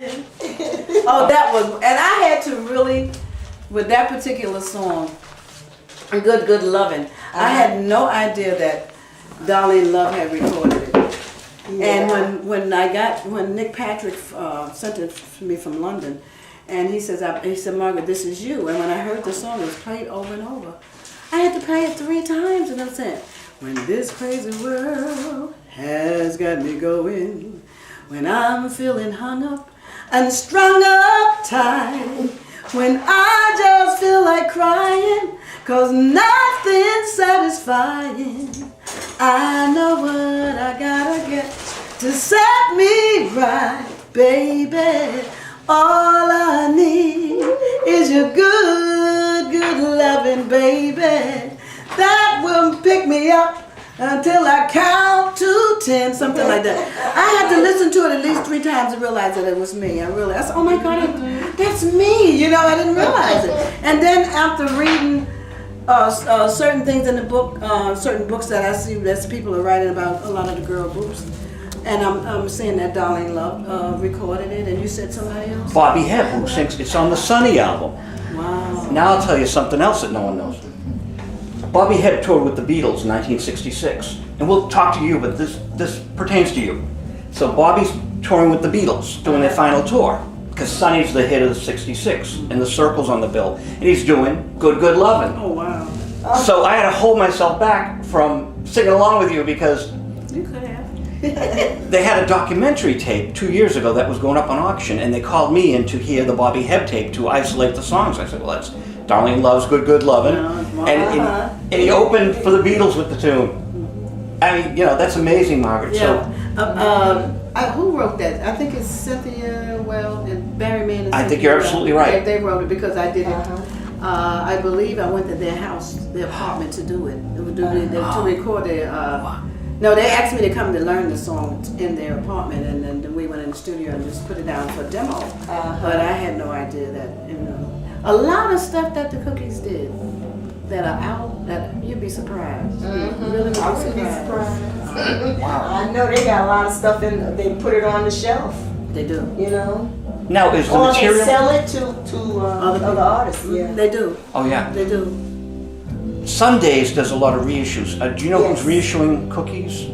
Oh, that was, and I had to really, with that particular song, Good Lovin', I had no idea that Darlene Love had recorded it. Yeah. And when Nick Patrick sent it to me from London, and he said, Margaret, this is you. And when I heard the song, it was played over and over. I had to play it 3 times, and I'm saying, when this crazy world has got me going, when I'm feeling hung up and strung up tight, when I just feel like crying, 'cause nothing's satisfying, I know what I gotta get to set me right, baby. All I need is your good loving, baby. That will pick me up until I count to 10, something like that. I had to listen to it at least 3 times to realize that it was me. I said, oh my God, that's me. You know, I didn't realize it. And then after reading certain things in the book, certain books that I see that people are writing about, a lot of the girl groups, and I'm seeing that Darlene Love recorded it, and you said somebody else? Bobby Hebb, who sings, it's on the Sunny album. Wow. Now I'll tell you something else that no one knows. Bobby Hebb toured with the Beatles in 1966, and we'll talk to you, but this pertains to you. So Bobby's touring with the Beatles, doing their final tour, because Sunny's the hit of the '66, and the Circle's on the bill, and he's doing Good Lovin'. Oh wow. So I had to hold myself back from singing along with you because You could have. they had a documentary tape 2 years ago that was going up on auction, and they called me in to hear the Bobby Hebb tape to isolate the songs. I said, well, that's Darlene Love's Good Lovin'. And he opened for the Beatles with the tune. I mean, you know, that's amazing, Margaret. Yeah. Who wrote that? I think it's Cynthia and Barry Mann and I think Cynthia you're absolutely right. They wrote it because I did it. I believe I went to their house, their apartment to do it. To record their. No, they asked me to come to learn the song in their apartment, and then we went in the studio and just put it down for a demo. But I had no idea that, a lot of stuff that the Cookies did that are out, that you'd be surprised. Mm-hmm. Really I would be surprised. Wow. I know they got a lot of stuff in. They put it on the shelf. They do. You know. Now is the or material? they sell it to other artists. Yeah. They do. Oh yeah. They do. Sundays does a lot of reissues. Do you know who's reissuing Cookies?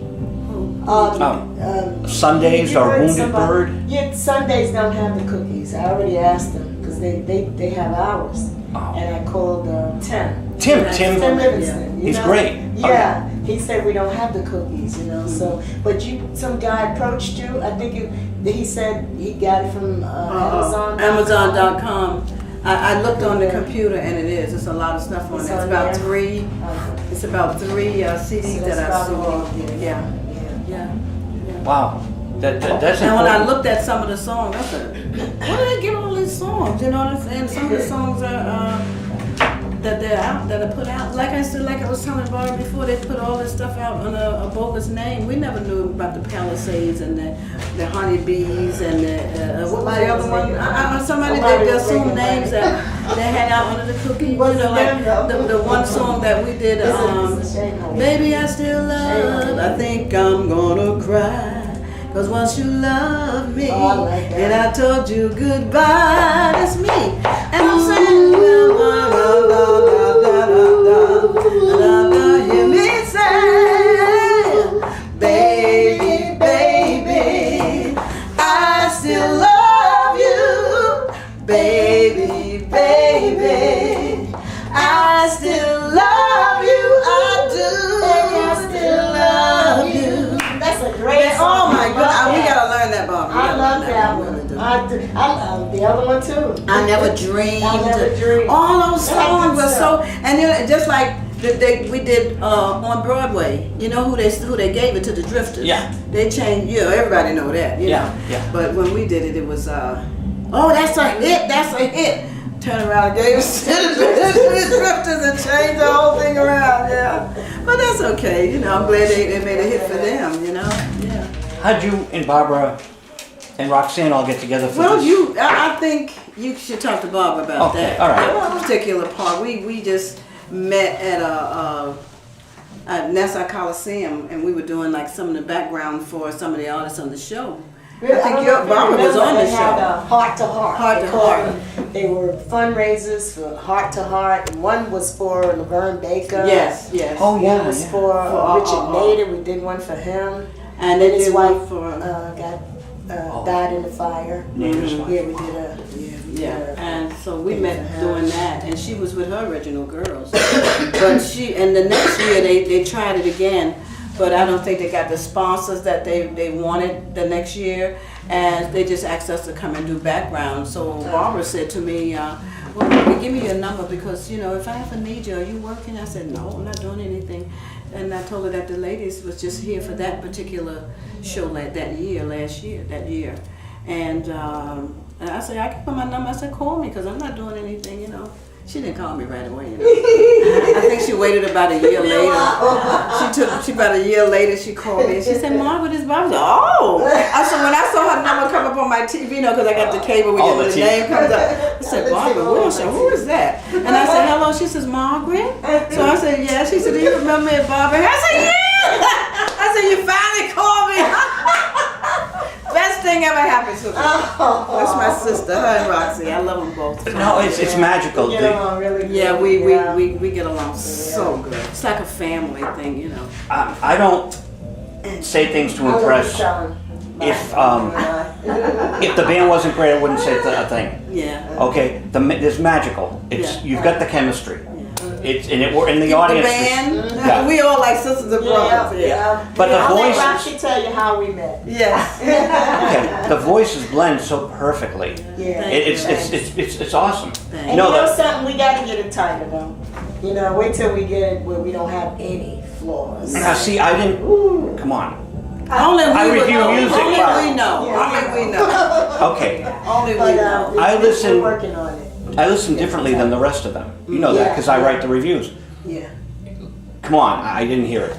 Sundays or Wounded Bird? Yeah, Sundays don't have the Cookies. I already asked them because they have ours. Oh. And I called Tim. Tim Livingston. He's great. Yeah, he said we don't have the Cookies, So, but some guy approached you. I think he said he got it from Amazon. Amazon.com. I looked on the computer and it is. It's a lot of stuff on there. It's about 3. It's about 3 CDs that I saw. Yeah. Wow. That's and when I looked at some of the songs, I said, where do they get all these songs? You know what I'm saying? Some of the songs are that they're out, that are put out. Like I said, like I was telling Boris before, they put all this stuff out on a bogus name. We never knew about the Palisades and the honeybees and what was the other one? Somebody they assumed names that they had out under the cookie. You know, like the one song that we did, Baby I Still Love, I Think I'm Gonna Cry. 'Cause once you love me, and I told you goodbye, that's me. And I'm saying, hear me say, baby, baby, I still love you. Baby, baby, I still love you. I do, I still love you. That's a great song. Oh my God, we gotta learn that, Bob. I love that one. I love the other one too. I Never Dreamed. All those songs were so, and just like we did on Broadway. You know who they gave it to, the Drifters. Yeah. They changed. Everybody know that. You know. Yeah. But when we did it, it was that's a hit. That's a hit. Turn around and gave it to the Drifters and changed the whole thing around. Yeah. But that's okay. I'm glad they made a hit for them. Yeah. How'd you and Barbara and Roxanne all get together for this? Well, I think you should talk to Bob about that. All right. That particular part, we just met at Nassau Coliseum, and we were doing like some of the background for some of the artists on the show. Really? I think don't your know if you Barbara was remember, on the they had show. a Heart to Heart. Heart They to called Heart. them- They were fundraisers for Heart to Heart. And one was for Laverne Baker. Yes, yes. Oh, yeah. One was for Richard Nader. We did one for him. And they his did wife one for died in the fire. Nader's Yeah, wife. we did a. yeah. And so we thing met for her. doing that, and she was with her original girls. But and the next year they tried it again, but I don't think they got the sponsors that they wanted the next year, and they just asked us to come and do background. So Barbara said to me, well, give me your number because, you know, if I ever need you, are you working? I said, no, I'm not doing anything. And I told her that the ladies was just here for that particular show last year. And I said, I give her my number. I said, call me because I'm not doing anything, you know. She didn't call me right away, you know. I think she waited about a year later. About a year later, she called me and she said, Margaret, this Barbara. I said, oh! I said, when I saw her number come up on my TV, you know, because I got the cable where the name comes up. I said, Barbara Wilson, who is that? And I said, hello. She says, Margaret? So I said, yeah. She said, do you remember me, Barbara? I said, yeah! I said, you finally called me. Best thing ever happened to me. That's my sister, her and Roxy. I love them both. No, it's magical. We get along really good. Yeah, we get along so good. It's like a family thing, you know. I don't say things to impress. If the band wasn't great, I wouldn't say a thing. Yeah. Okay, it's magical. Yeah. You've got the chemistry. It's in the The audience. band, Yeah. we all like sisters and brothers. Yeah. But the I'll let voices- Roxy tell you how we met. Yes. Okay, the voices blend so perfectly. Yeah. It's awesome. Thank And No, you know that- something? We got to get it tighter though. You know, wait till we get it where we don't have any flaws. Now, see, I didn't. Come on. Only we I would review know. music, Only but- we know. Yeah. Only we know. Okay, Only we But know. I listen- We're working on it. I listen differently than the rest of them. You know that because I write the reviews. Yeah. Come on, I didn't hear it.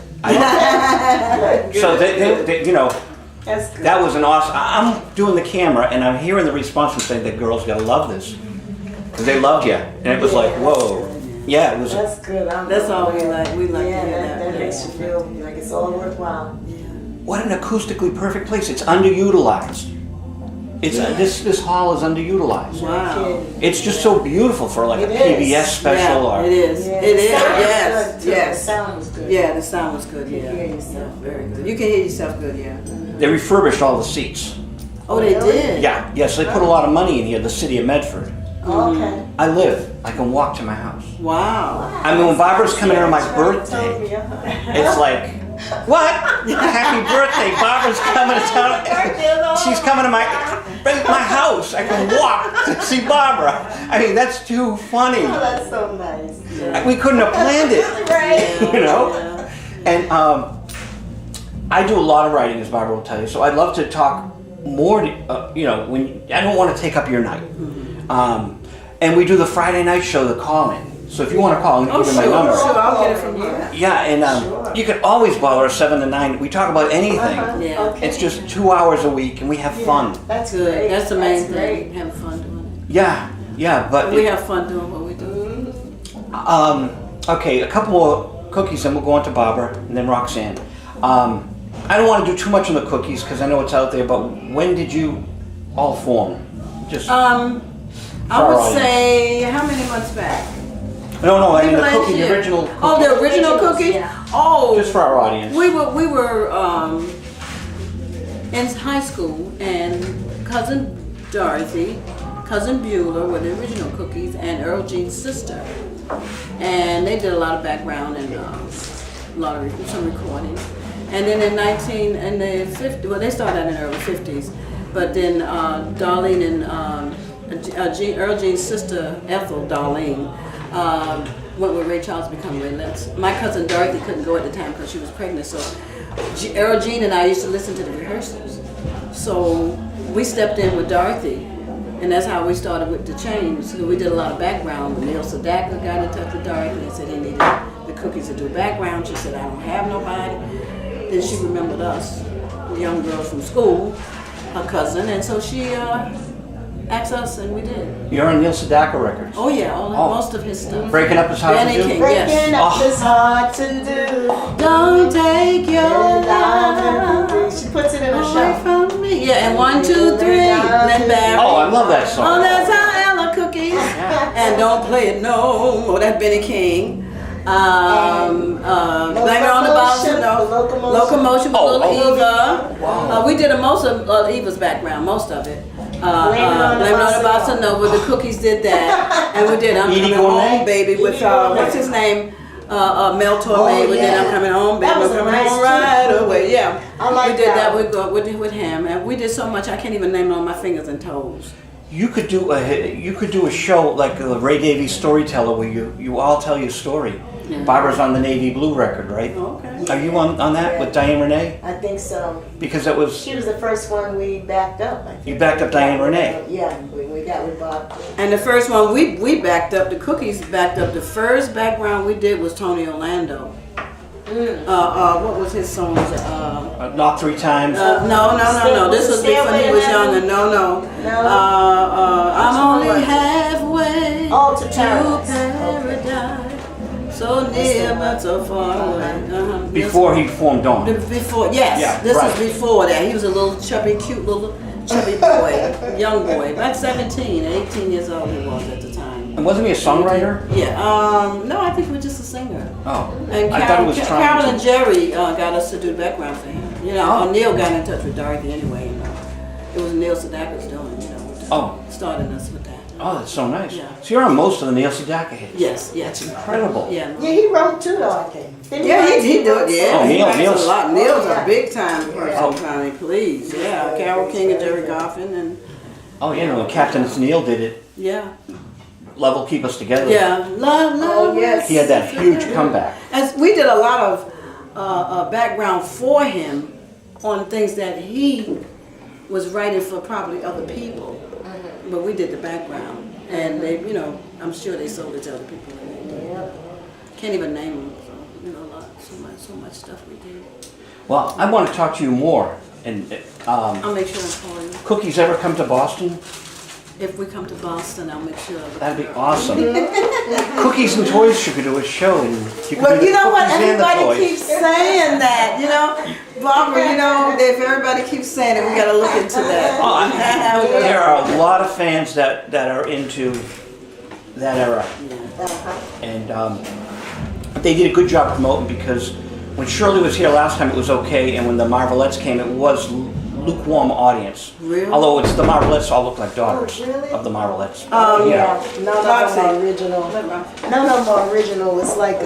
So they, you know, That's good. that was an awesome. I'm doing the camera and I'm hearing the response from saying the girls gotta love this because they loved you, and it was like, whoa, yeah, it was. That's good. That's all we like. We like Yeah, to hear that that. makes you feel like it's all worthwhile. What an acoustically perfect place. It's underutilized. It's this hall is underutilized. Wow. It's just so beautiful for like a It PBS is. special Yeah, or. it is. Yeah, It the is. sound was Yes. good, too. The Yes. sound was good. Yeah, the sound was good. Yeah. You can hear yourself. Very good. You can hear yourself good. Yeah. They refurbished all the seats. Oh, they did. Yeah, yes, they put a lot of money in here. The city of Medford. Okay. I live. I can walk to my house. Wow. I mean, when Barbara's coming here on my That's right, you told birthday, me, it's like, what? Happy birthday! Barbara's coming to town. She's coming to my house. I can walk to see Barbara. I mean, that's too funny. Oh, that's so nice. We couldn't have planned it, Right. you know. Yeah. And I do a lot of writing, as Barbara will tell you. So I'd love to talk more. You know, when I don't want to take up your night. And we do the Friday night show, the call-in. So if you want to call, I'll Oh, give you my sure. number. Sure, I'll get it from you. Yeah, and you can always bother us 7 to 9. We talk about anything. Yeah. Okay. It's just 2 hours a week, and we have fun. That's Good. great. That's the main great. thing. Have fun doing Yeah, but it. We have fun doing what we do. okay, a couple more cookies, and we'll go on to Barbara, and then Roxanne. I don't want to do too much on the cookies because I know it's out there. But when did you all form? Just I our would audience. say how many months back? no, I mean the Last cookie, the year. original. Oh, the original Originals, cookie. yeah. Oh, Just for our audience. we were in high school, and cousin Dorothy, cousin Beulah were the original cookies, and Earl Jean's sister, and they did a lot of background and a lot of some recordings. And then in the 50s, well, they started in the early 50s, but then Darlene and Earl Jean's sister Ethel, Darlene, went with Ray Charles to become Ray Letts. My cousin Dorothy couldn't go at the time because she was pregnant, so Earl Jean and I used to listen to the rehearsals. So we stepped in with Dorothy, and that's how we started with the change. So we did a lot of background. Neil Sedaka got in touch with Dorothy and said he needed the cookies to do background. She said, I don't have nobody. Then she remembered us, the young girls from school, her cousin, and so she asked us, and we did. You're on Neil Sedaka records. Oh yeah, Oh. most of his stuff. Breaking up is hard Benny to do. King. Breaking Yes. up Oh. is hard to do. Don't take your Love love everything. She puts it in a away show. from me. Yeah, and 1, 2, 3, then Barry. Oh, I love that song. Oh, that's how Ella cookies. And don't play it no more. That's Benny King. Blame It on the Bouncer, Locomotion with Little Eva. Wow. We did most of Eva's background, most of it. Blame It on the Bouncer Nova. The Cookies did that, and we did I'm Edie Coming Gourmet? Home, Baby, with what's his name? Mel Torme. We did I'm Coming Home, Baby. That was I'm Coming nice Home too. right away. Yeah, I like we did that. with him, and we did so much I can't even name it on my fingers and toes. You could do a show like Ray Davies Storyteller where you all tell your story. Yeah. Barbara's on the Navy Blue record, right? Oh, okay. Are you on that with Diane Renee? I think so. Because that was She was the first one we backed up. I think. You backed up Diane Renee. Yeah, we got with Bob. And the first one we backed up, the Cookies backed up. The first background we did was Tony Orlando. What was his songs? Knock 3 times. No. This was before he was younger. No. I'm only halfway To paradise. So near but so far away. Before he formed Dawn. Before, yes. Yeah, This right. was before that. He was a little chubby, cute little chubby boy, young boy, about 17, 18 years old he was at the time. And wasn't he a songwriter? Yeah. No, I think he was just a singer. Oh. And I thought it was Carol trying and Jerry got us to do the background for him. You know, Neil got in touch with Dorothy anyway. It was Neil Sedaka's doing, starting us with that. Oh, that's so nice. Yeah. So you're on most of the Neil Sedaka hits. Yes. That's incredible. Yeah. Yeah, he wrote too, though, I think. Yeah, he do it. Yeah, Oh, he writes Neil's- a lot. Neil's a big time person, Oh. Connie. Please, yeah. Carole King and Jerry Goffin and Oh, yeah, when Captain Neil did it, yeah. Love Will Keep Us Together. Yeah, love. yes. He had that huge comeback. As we did a lot of background for him on things that he was writing for probably other people, but we did the background, and they, I'm sure they sold it to other people. Can't even name them. So much stuff we did. Well, I want to talk to you more. And I'll make sure I call you Cookies ever come to Boston? if we come to Boston. I'll make sure. That'd be awesome. Cookies and Toys should do a show, and you could Well, do you the know what? Cookies and the Everybody Toys. keeps saying that. Barbara, if everybody keeps saying it, we got to look into that. There are a lot of fans that are into that era, and they did a good job promoting, because when Shirley was here last time it was okay, and when the Marvelettes came it was lukewarm audience. Really? Although it's the Marvelettes all look like daughters really? of the Marvelettes. Oh, yeah. None of them Roxy. are original. None of them are original. It's like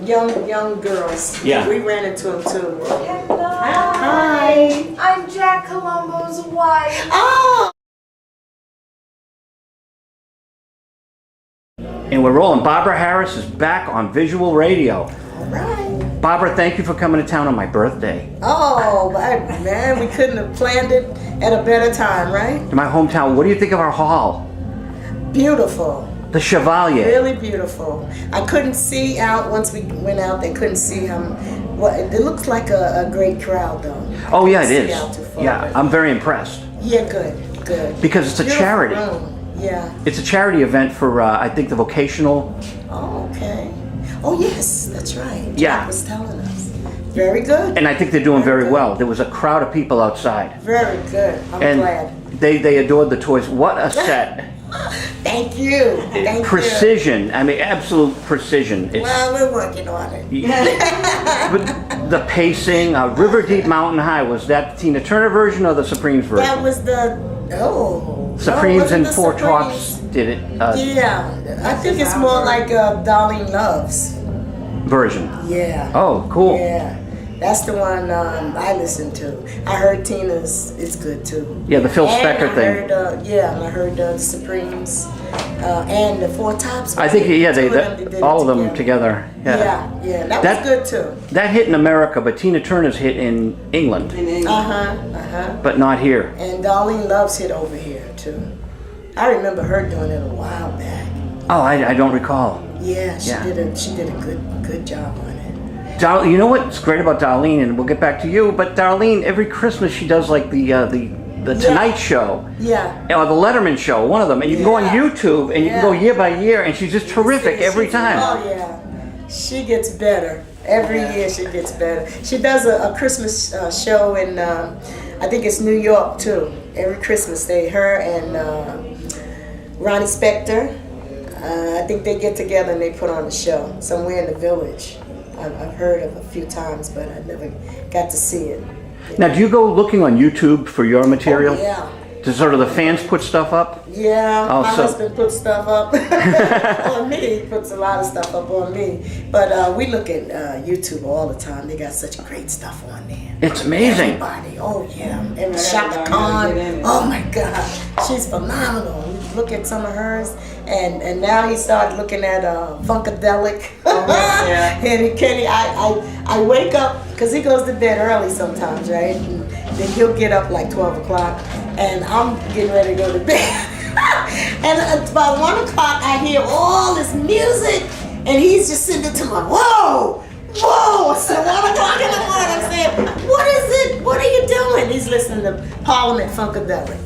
young girls. Yeah. We ran into them too. Hello. Hi. I'm Jack Colombo's wife. Oh! And we're rolling. Barbara Harris is back on Visual Radio. All right. Barbara, thank you for coming to town on my birthday. Oh, man, we couldn't have planned it at a better time, right? In my hometown, what do you think of our hall? Beautiful. The Chevalier. Really beautiful. I couldn't see out once we went out. They couldn't see him. Well, it looks like a great crowd, though. Oh yeah, it Couldn't see out is. too far, Yeah, but- I'm very impressed. Yeah, good. Because it's a Beautiful charity. room. Yeah. It's a charity event for, I think, the vocational. Oh, okay. Oh, yes, that's right. Yeah. Jack was telling us. Very good. And I think they're doing very well. There was a crowd of people outside. Very good. I'm And glad. they adored the toys. What a set. Thank you. Thank Precision. I mean, absolute precision. you. It's, Well, we're working on it. but the pacing, River Deep Mountain High, was that the Tina Turner version or the Supremes version? That was the, no, Supremes wasn't and the Four Supremes. Tops did it Yeah, I think it's more like Darlene Loves. version. Yeah. Oh, cool. Yeah. That's the one I listened to. I heard Tina's, it's good too. Yeah, the Phil And Spector I thing. Heard, I heard the Supremes and the Four Tops. I think, yeah, Two of them did it all of them together. Yeah. Yeah, that That- was good too. That hit in America, but Tina Turner's hit in England, but not here. And Darlene Loves hit over here too. I remember her doing it a while back. Oh, I don't recall. Yeah, she Yeah. did a good job on it. You know what's great about Darlene, and we'll get back to you, but Darlene, every Christmas she does like the Tonight Show, Yeah. or the Letterman Show, one of them, and you can go on YouTube and you can go year by year, and she's just terrific every time. Oh yeah, she gets better every year. She gets better. She does a Christmas show in I think it's New York too. Every Christmas her and Ronnie Spector. I think they get together and they put on a show somewhere in the village. I've heard of a few times, but I never got to see it. Now, do you go looking on YouTube for your material? Oh, yeah. Do sort of the fans put stuff up? Yeah, Oh, my so- husband puts stuff up on me. He puts a lot of stuff up on me. But we look at YouTube all the time. They got such great stuff on there. It's amazing. Everybody, oh yeah. And Shaka Khan, oh my God, she's phenomenal. Look at some of hers. And now he started looking at Funkadelic. And Kenny, I wake up, because he goes to bed early sometimes, right? And then he'll get up like 12 o'clock, and I'm getting ready to go to bed. And about 1 o'clock, I hear all this music, and he's just sitting there to my, whoa! So 1 o'clock in the morning, I'm saying, what is it? What are you doing? He's listening to Parliament Funkadelic.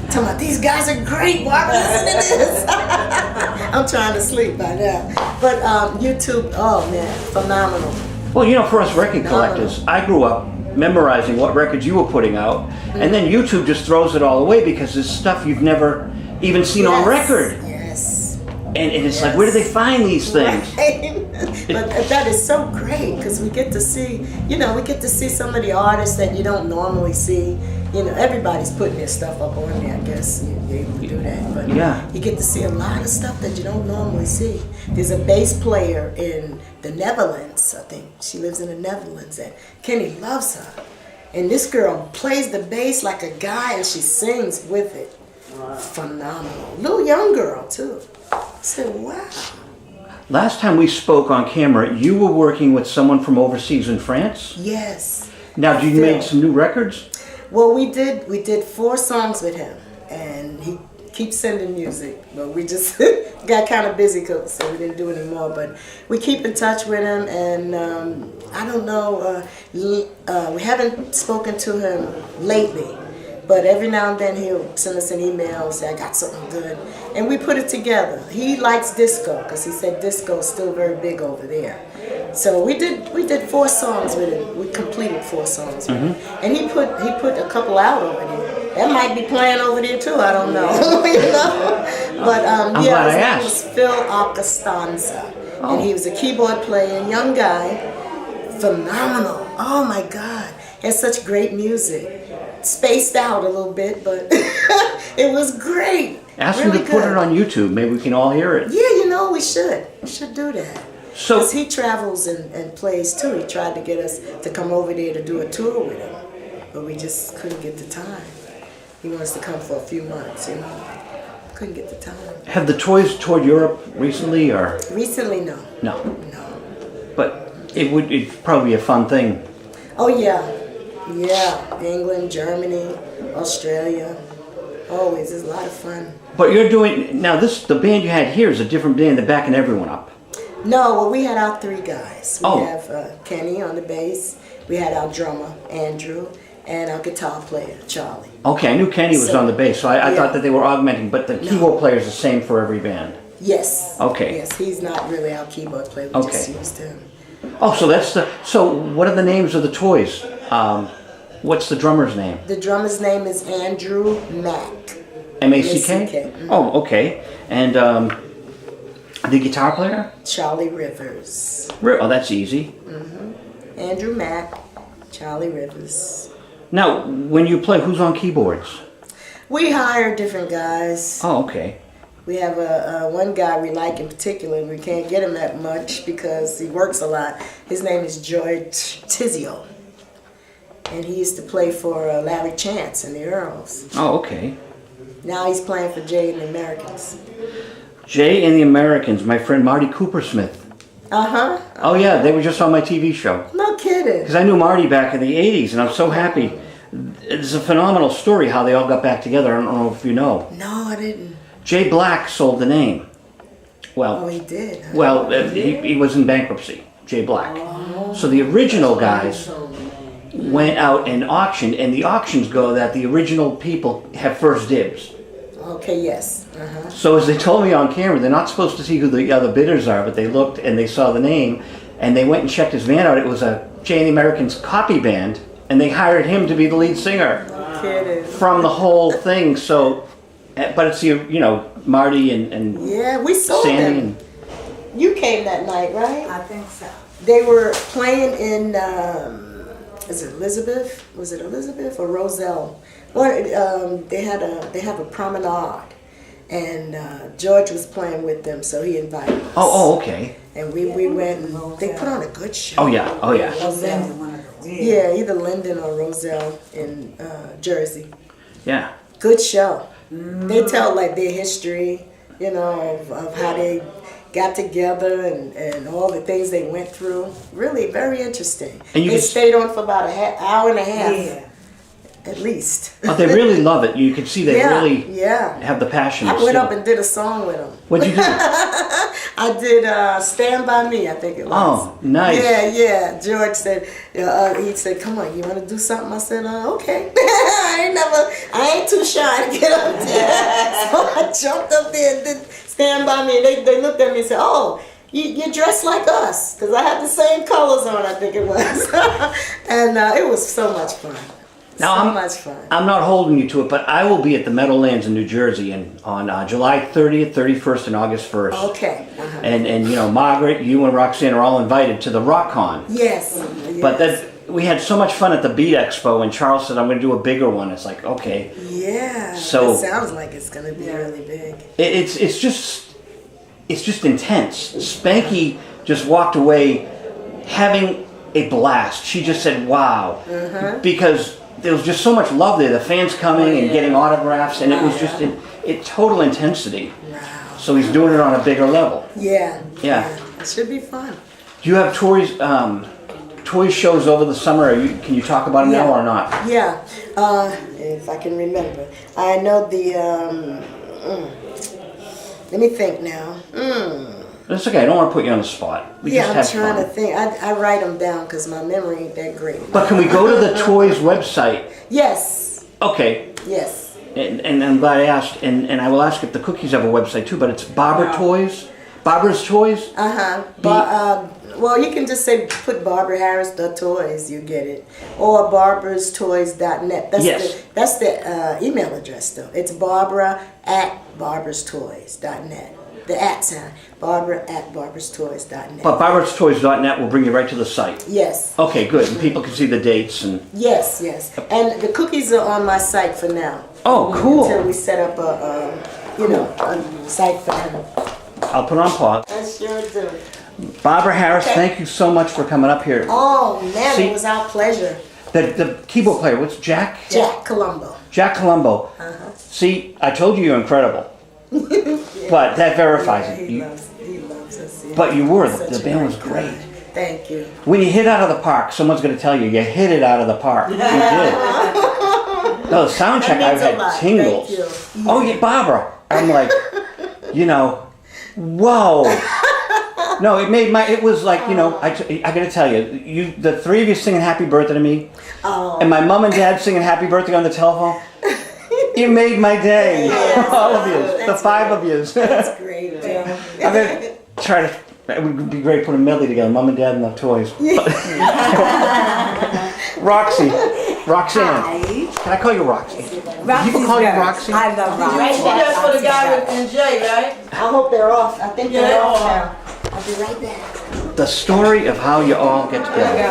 Talking about, these guys are great, why are we listening to this? I'm trying to sleep by now. But YouTube, oh man, phenomenal. Well, you know, for us record collectors, I grew up memorizing what records you were putting out, and then YouTube just throws it all away because it's stuff you've never even seen on record. Yes. And it's like, where do they find these things? Right. But that is so great because we get to see, we get to see some of the artists that you don't normally see. Everybody's putting their stuff up on there, I guess. You're able to do that. But you get to see a lot of stuff that you don't normally see. There's a bass player in the Netherlands, I think. She lives in the Netherlands, and Kenny loves her. And this girl plays the bass like a guy, and she sings with it. Wow. Phenomenal. Little young girl, too. I said, wow. Last time we spoke on camera, you were working with someone from overseas in France? Yes. Now, do you make some new records? Well, we did 4 songs with him, and he keeps sending music, but we just got kind of busy, so we didn't do it anymore. But we keep in touch with him, and I don't know, we haven't spoken to him lately, but every now and then he'll send us an email and say, I got something good, and we put it together. He likes disco, because he said disco is still very big over there. So we did 4 songs with him. We completed 4 songs with him. And he put a couple out over there. That might be playing over there too, I don't know. But his name was Phil Alcastanza. And he was a keyboard player, young guy, phenomenal. Oh my God, has such great music. Spaced out a little bit, but it was great. Ask really him to put it on YouTube. Maybe we can all hear it. Yeah, we should. We should do that. So because he travels and plays too. He tried to get us to come over there to do a tour with him, but we just couldn't get the time. He wants to come for a few months, Couldn't get the time. have the Toys toured Europe recently, or? Recently, no. No. No. But it'd probably be a fun thing. Oh yeah. England, Germany, Australia. Always, it's a lot of fun. But you're doing, now the band you had here is a different band than backing everyone up. No, well, we had our 3 guys. We Oh. have Kenny on the bass, we had our drummer, Andrew, and our guitar player, Charlie. Okay, I knew Kenny was on the bass, so I thought that they were augmenting, but the keyboard player is the same for every band. Yes. Okay. Yes, he's not really our keyboard player, we just used him. Oh, so what are the names of the Toys? What's the drummer's name? The drummer's name is Andrew Mack. M-A-C-K? Oh, okay. And the guitar player? Charlie Rivers. Oh, that's easy. Andrew Mack, Charlie Rivers. Now, when you play, who's on keyboards? We hire different guys. Oh, okay. We have one guy we like in particular, and we can't get him that much because he works a lot. His name is George Tizio. And he used to play for Larry Chance and the Earls. Oh, okay. Now he's playing for Jay and the Americans. Jay and the Americans, my friend Marty Coopersmith. Uh-huh. Oh, yeah, they were just on my TV show. No kidding. Because I knew Marty back in the 80s, and I'm so happy. It's a phenomenal story how they all got back together. I don't know if you know. No, I didn't. Jay Black sold the name. Well, Oh, he did. Huh? well, he was in bankruptcy, Jay Black. So the original guys went out and auctioned, and the auctions go that the original people have first dibs. Okay, yes. Uh-huh. So as they told me on camera, they're not supposed to see who the other bidders are, but they looked and they saw the name, and they went and checked his band out. It was a Jay and the Americans copy band, and they hired him to be the lead singer. kidding. from the whole thing. So, but it's Marty and Yeah, we saw Sandy. them. You came that night, right? I think so. They were playing in, is it Elizabeth? Was it Elizabeth or Roselle? They have a promenade, and George was playing with them, so he invited us. Oh, okay. And we went, and they put on a good show. Oh yeah. Roselle. Yeah, either Linden or Roselle in Jersey. Yeah. Good show. They tell like their history, of how they got together and all the things they went through. Really very interesting. And you they can- stayed on for about an hour and a half. Yeah. At least. But they really love it. You can see they really Yeah. have the passion. I to went sing. up and did a song with them. What'd you do? I did Stand By Me, I think it was. Oh, nice. Yeah. George said, he said, come on, you want to do something? I said, okay. I ain't too shy to get up there. So I jumped up there and did Stand By Me. They looked at me and said, oh, you're dressed like us. Because I had the same colors on, I think it was. And it was so much fun. Now, Much fun. I'm not holding you to it, but I will be at the Meadowlands in New Jersey on July 30th, 31st, and August 1st. Okay. And Margaret, you and Roxanne are all invited to the RockCon. Yes. But we had so much fun at the Beat Expo, and Charles said, I'm going to do a bigger one. It's like, okay. Yeah. So- it sounds like it's going to be really big. It's just intense. Spanky just walked away having a blast. She just said, wow. Because there was just so much love there. The fans coming and getting autographs, and it was just in total intensity. Wow. So he's doing it on a bigger level. Yeah. Yeah. It should be fun. Do you have toy shows over the summer? Can you talk about them now or not? Yeah. If I can remember. I know the, let me think now. That's okay. I don't want to put you on the spot. We just I'm have trying fun. to think. I write them down because my memory ain't that great. But can we go to the Toys website? Yes. Okay. Yes. And I'm glad I asked. And I will ask if the cookies have a website too, but it's Toys? Barbara's Toys? Well, you can just say, put Barbara Harris TheToys, you get it. Or barbarastoys.net. That's the email address though. It's barbara@barbarastoys.net. The @ sign. barbara@barbarastoys.net. But barbarastoys.net will bring you right to the site. Yes. Okay, good. And people can see the dates and... Yes. And the cookies are on my site for now. Oh, cool. Until we set up a site for them. I'll put on pause. I sure do. Barbara Harris, thank you so much for coming up here. Oh, man, See- it was our pleasure. The keyboard player, what's Jack? Jack Colombo. Jack Colombo. See, I told you you're incredible. But that verifies it. He loves us. Yeah. But you were. Such The a band was guy. great. Thank you. When you hit out of the park, someone's going to tell you hit it out of the park. You did. No, the sound check, That I've means a had lot. tingles. Thank you. Oh, yeah, Barbara. I'm like, whoa. No, it was like, I got to tell you, the three of you singing happy birthday to me, and my mom and dad singing happy birthday on the telephone. You made my day. All of you. The five of you. That's great. Yeah. I'm going to try to, it would be great to put a medley together, Mom and Dad and the Toys. Roxanne. Hi. Can I call you Roxy? Roxy's People call you good. Roxy? I love Roxy. Right, that's for the guy and Jay, right? I hope they're off. I think they're Yeah. off now. I'll be right back. The story of how you all get together.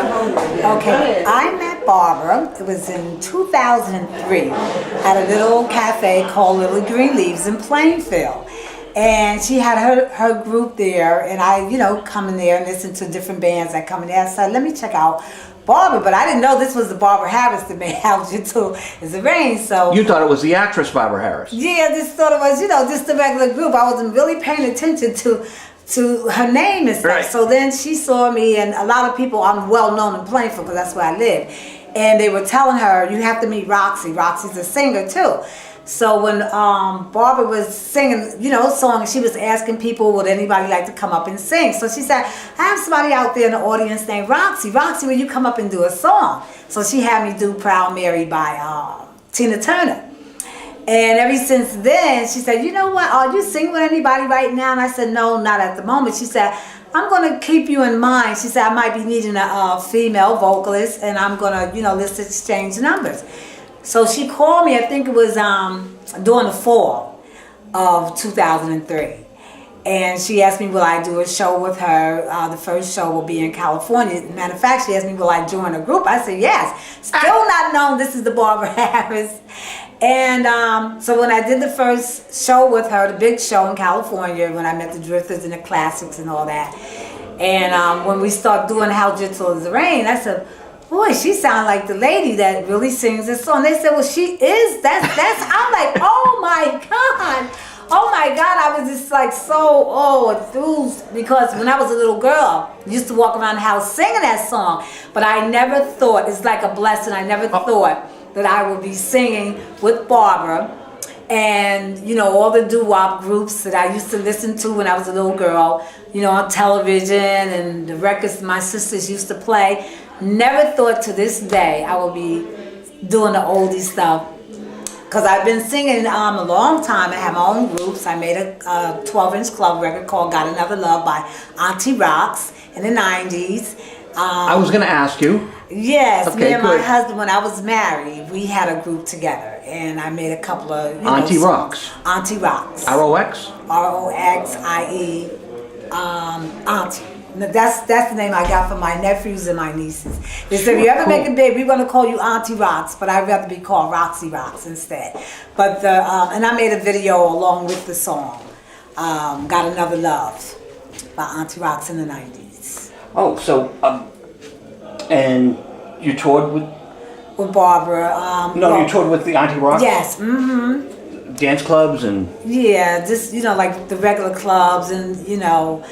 Okay, I met Barbara, it was in 2003, at a little cafe called Little Green Leaves in Plainfield. And she had her group there, and I, come in there and listen to different bands that come in there. So let me check out Barbara, but I didn't know this was the Barbara Harris that made Algae 2 is the Rain, so... You thought it was the actress Barbara Harris. Yeah, just thought it was, just a regular group. I wasn't really paying attention to her name and stuff. Right. So then she saw me, and a lot of people, I'm well known in Plainfield because that's where I live. And they were telling her, you have to meet Roxy. Roxy's a singer too. So when Barbara was singing, a song, she was asking people, would anybody like to come up and sing? So she said, I have somebody out there in the audience named Roxy. Roxy, will you come up and do a song? So she had me do Proud Mary by Tina Turner. And ever since then, she said, you know what, are you singing with anybody right now? And I said, no, not at the moment. She said, I'm going to keep you in mind. She said, I might be needing a female vocalist, and I'm going to, let's exchange numbers. So she called me, I think it was during the fall of 2003. And she asked me, will I do a show with her? The first show will be in California. Matter of fact, she asked me, will I join a group? I said, yes. Still not known this is the Barbara Harris. And so when I did the first show with her, the big show in California, when I met the Drifters and the Classics and all that, and when we started doing How Gentle is the Rain, I said, boy, she sounds like the lady that really sings this song. They said, well, she is. That's. I'm like, oh my God. Oh my God, I was just like so enthused because when I was a little girl, I used to walk around the house singing that song, but I never thought, it's like a blessing, I never thought that I would be singing with Barbara and, you know, all the doo-wop groups that I used to listen to when I was a little girl, you know, on television and the records my sisters used to play. Never thought to this day I would be doing the oldie stuff. Because I've been singing a long time. I have my own groups. I made a 12-inch club record called Got Another Love by Auntie Rocks in the 90s. I was going to ask you. Yes, Okay, me and my good. husband, when I was married, we had a group together. And I made a couple of, Auntie Rocks. Auntie Rocks. R-O-X? R-O-X-I-E. Auntie. That's the name I got for my nephews and my nieces. They said, if you ever make it big, we're going to call you Auntie Rocks, but I'd rather be called Roxy Rocks instead. But and I made a video along with the song, Got Another Love by Auntie Rocks in the 90s. Oh, so, and you toured with? With Barbara. You toured with the Auntie Rocks? Yes, mm-hmm. Dance clubs and? Yeah, just, you know, like the regular clubs and, you know,